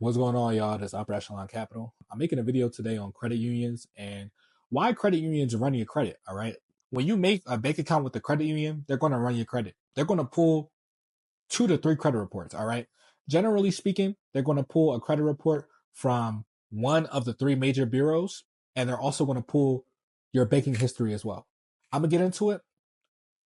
What's going on, y'all? This is Upper Echelon Capital. I'm making a video today on credit unions and why credit unions are running your credit. All right. When you make a bank account with the credit union, they're going to run your credit. They're going to pull 2 to 3 credit reports. All right. Generally speaking, they're going to pull a credit report from one of the 3 major bureaus, and they're also going to pull your banking history as well. I'm going to get into it.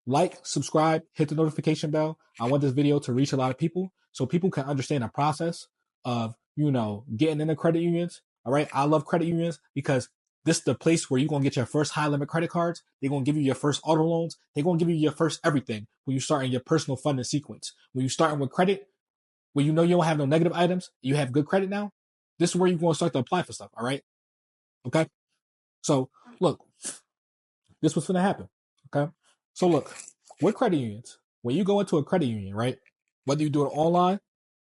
Like, subscribe, hit the notification bell. I want this video to reach a lot of people so people can understand the process of, getting into credit unions. All right. I love credit unions because this is the place where you're going to get your first high limit credit cards. They're going to give you your first auto loans. They're going to give you your first everything when you start in your personal funding sequence. When you starting with credit, when you know you don't have no negative items, you have good credit now. This is where you're going to start to apply for stuff. All right. Okay. So look, this was going to happen. Okay. So look, with credit unions, when you go into a credit union, right? Whether you do it online,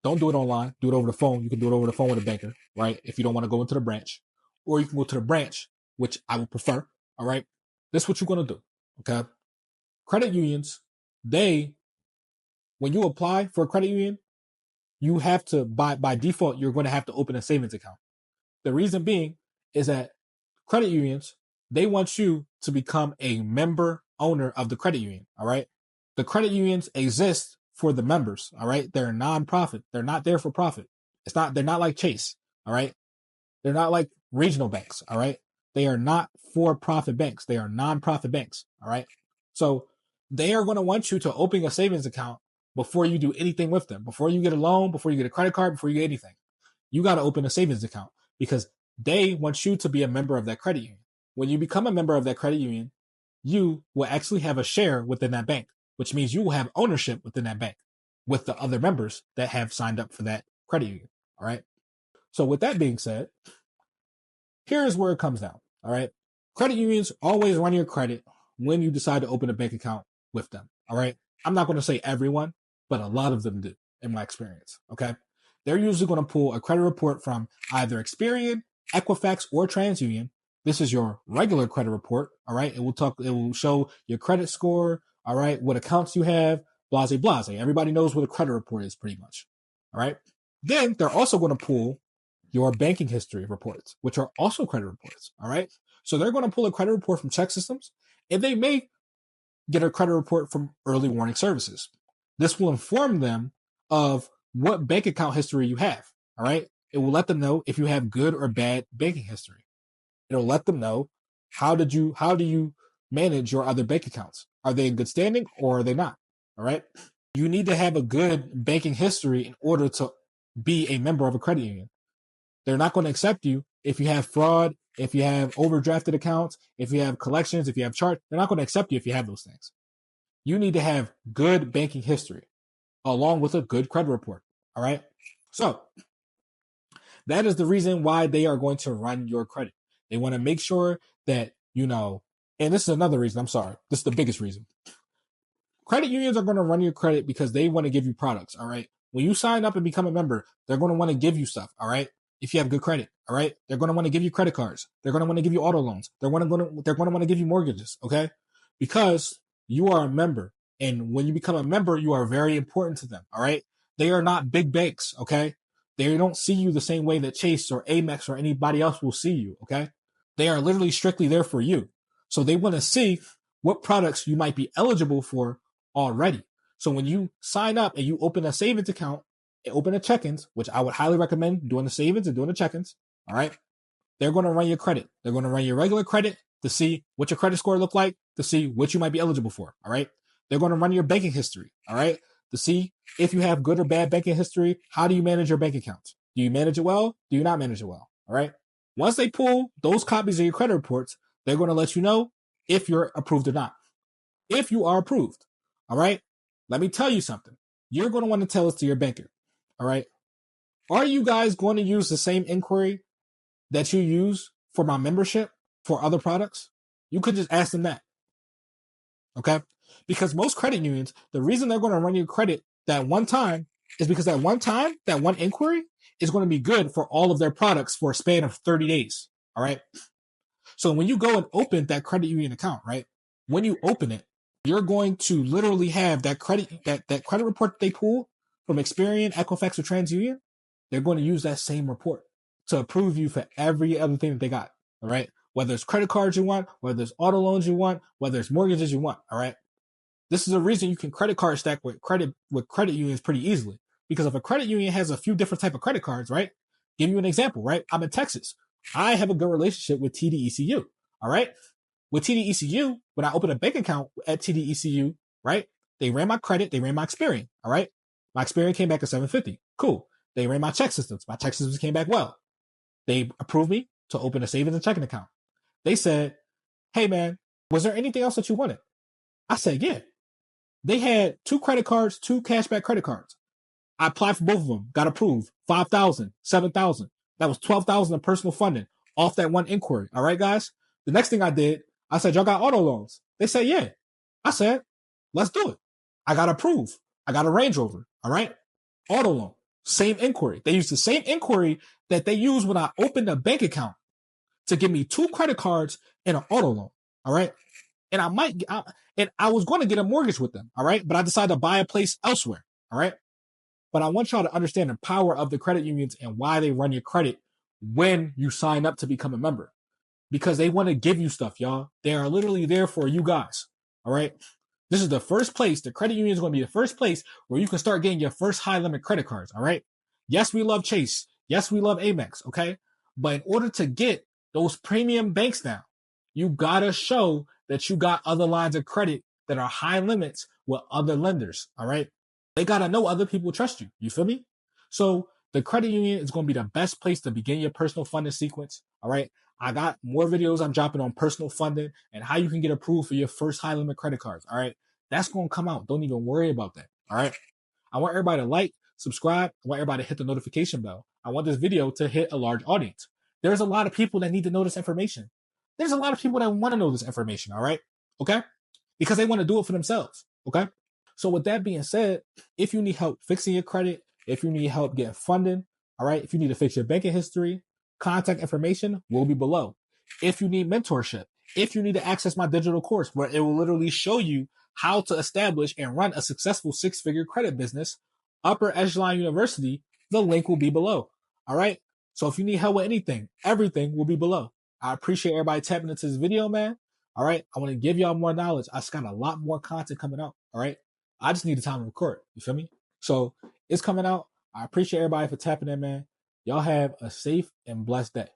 don't do it online, do it over the phone. You can do it over the phone with a banker, right? If you don't want to go into the branch, or you can go to the branch, which I would prefer. All right. This is what you're going to do. Okay. Credit unions, when you apply for a credit union, you have to, by default, you're going to have to open a savings account. The reason being is that credit unions, they want you to become a member owner of the credit union. All right. The credit unions exist for the members. All right. They're a non-profit. They're not there for profit. They're not like Chase. All right. They're not like regional banks. All right. They are not for-profit banks. They are non-profit banks. All right. So they are going to want you to open a savings account before you do anything with them. Before you get a loan, before you get a credit card, before you get anything, you got to open a savings account because they want you to be a member of that credit union. When you become a member of that credit union, you will actually have a share within that bank, which means you will have ownership within that bank with the other members that have signed up for that credit union. All right. So with that being said, here's where it comes down. All right. Credit unions always run your credit when you decide to open a bank account with them. All right. I'm not going to say everyone, but a lot of them do in my experience. Okay. They're usually going to pull a credit report from either Experian, Equifax, or TransUnion. This is your regular credit report. All right. It will show your credit score. All right. What accounts you have, blase, blase. Everybody knows what a credit report is pretty much. All right. Then they're also going to pull your banking history reports, which are also credit reports. All right. So they're going to pull a credit report from ChexSystems, and they may get a credit report from Early Warning Services. This will inform them of what bank account history you have. All right. It will let them know if you have good or bad banking history. It'll let them know how do you manage your other bank accounts? Are they in good standing or are they not? All right. You need to have a good banking history in order to be a member of a credit union. They're not going to accept you if you have fraud, if you have overdrafted accounts, if you have collections, if you have charge. They're not going to accept you if you have those things. You need to have good banking history along with a good credit report. All right. So that is the reason why they are going to run your credit. They want to make sure that, and this is another reason. I'm sorry. This is the biggest reason. Credit unions are going to run your credit because they want to give you products. All right. When you sign up and become a member, they're going to want to give you stuff. All right. If you have good credit. All right. They're going to want to give you credit cards. They're going to want to give you auto loans. They're going to want to give you mortgages. Okay. Because you are a member. And when you become a member, you are very important to them. All right. They are not big banks. Okay. They don't see you the same way that Chase or Amex or anybody else will see you. Okay. They are literally strictly there for you. So they want to see what products you might be eligible for already. So when you sign up and you open a savings account, open a check-ins, which I would highly recommend doing the savings and doing the check-ins. All right. They're going to run your credit. They're going to run your regular credit to see what your credit score look like, to see what you might be eligible for. All right. They're going to run your banking history. All right. To see if you have good or bad banking history. How do you manage your bank accounts? Do you manage it well? Do you not manage it well? All right. Once they pull those copies of your credit reports, they're going to let you know if you're approved or not. If you are approved. All right. Let me tell you something. You're going to want to tell this to your banker. All right. Are you guys going to use the same inquiry that you use for my membership for other products? You could just ask them that. Okay. Because most credit unions, the reason they're going to run your credit that one time is because that one inquiry is going to be good for all of their products for a span of 30 days. All right. So when you go and open that credit union account, right? When you open it, you're going to literally have that credit report that they pull from Experian, Equifax, or TransUnion. they're going to use that same report to approve you for every other thing that they got. All right. Whether it's credit cards you want, whether it's auto loans you want, whether it's mortgages you want. All right. This is a reason you can credit card stack with credit unions pretty easily. Because if a credit union has a few different type of credit cards, right? Give you an example, right? I'm in Texas. I have a good relationship with TDECU. All right. With TDECU, when I opened a bank account at TDECU, right? They ran my credit, they ran my Experian. All right. My Experian came back at 750. Cool. They ran my check systems. My check systems came back well. They approved me to open a savings and checking account. They said, hey man, was there anything else that you wanted? I said, yeah. They had 2 credit cards, 2 cashback credit cards. I applied for both of them, got approved, 5,000, 7,000. That was 12,000 in personal funding off that one inquiry. All right, guys. The next thing I did, I said, y'all got auto loans? They said, yeah. I said, let's do it. I got approved. I got a Range Rover. All right. Auto loan, same inquiry. They used the same inquiry that they used when I opened a bank account to give me 2 credit cards and an auto loan. All right. And I was going to get a mortgage with them. All right. But I decided to buy a place elsewhere. All right. But I want y'all to understand the power of the credit unions and why they run your credit when you sign up to become a member. Because they want to give you stuff, y'all. They are literally there for you guys. All right. This is the first place. The credit union is going to be the first place where you can start getting your first high limit credit cards. All right. Yes, we love Chase. Yes, we love Amex. Okay. But in order to get those premium banks now, you got to show that you got other lines of credit that are high limits with other lenders. All right. They got to know other people trust you. You feel me? So the credit union is going to be the best place to begin your personal funding sequence. All right. I got more videos I'm dropping on personal funding and how you can get approved for your first high limit credit cards. All right. That's going to come out. Don't even worry about that. All right. I want everybody to like, subscribe. I want everybody to hit the notification bell. I want this video to hit a large audience. There's a lot of people that need to know this information. There's a lot of people that want to know this information. All right. Okay. Because they want to do it for themselves. Okay. So with that being said, if you need help fixing your credit, if you need help getting funding, all right, if you need to fix your banking history, contact information will be below. If you need mentorship, if you need to access my digital course where it will literally show you how to establish and run a successful 6-figure credit business, Upper Echelon University, the link will be below. All right. So if you need help with anything, everything will be below. I appreciate everybody tapping into this video, man. All right. I want to give y'all more knowledge. I just got a lot more content coming out. All right. I just need the time to record. You feel me? So it's coming out. I appreciate everybody for tapping in, man. Y'all have a safe and blessed day.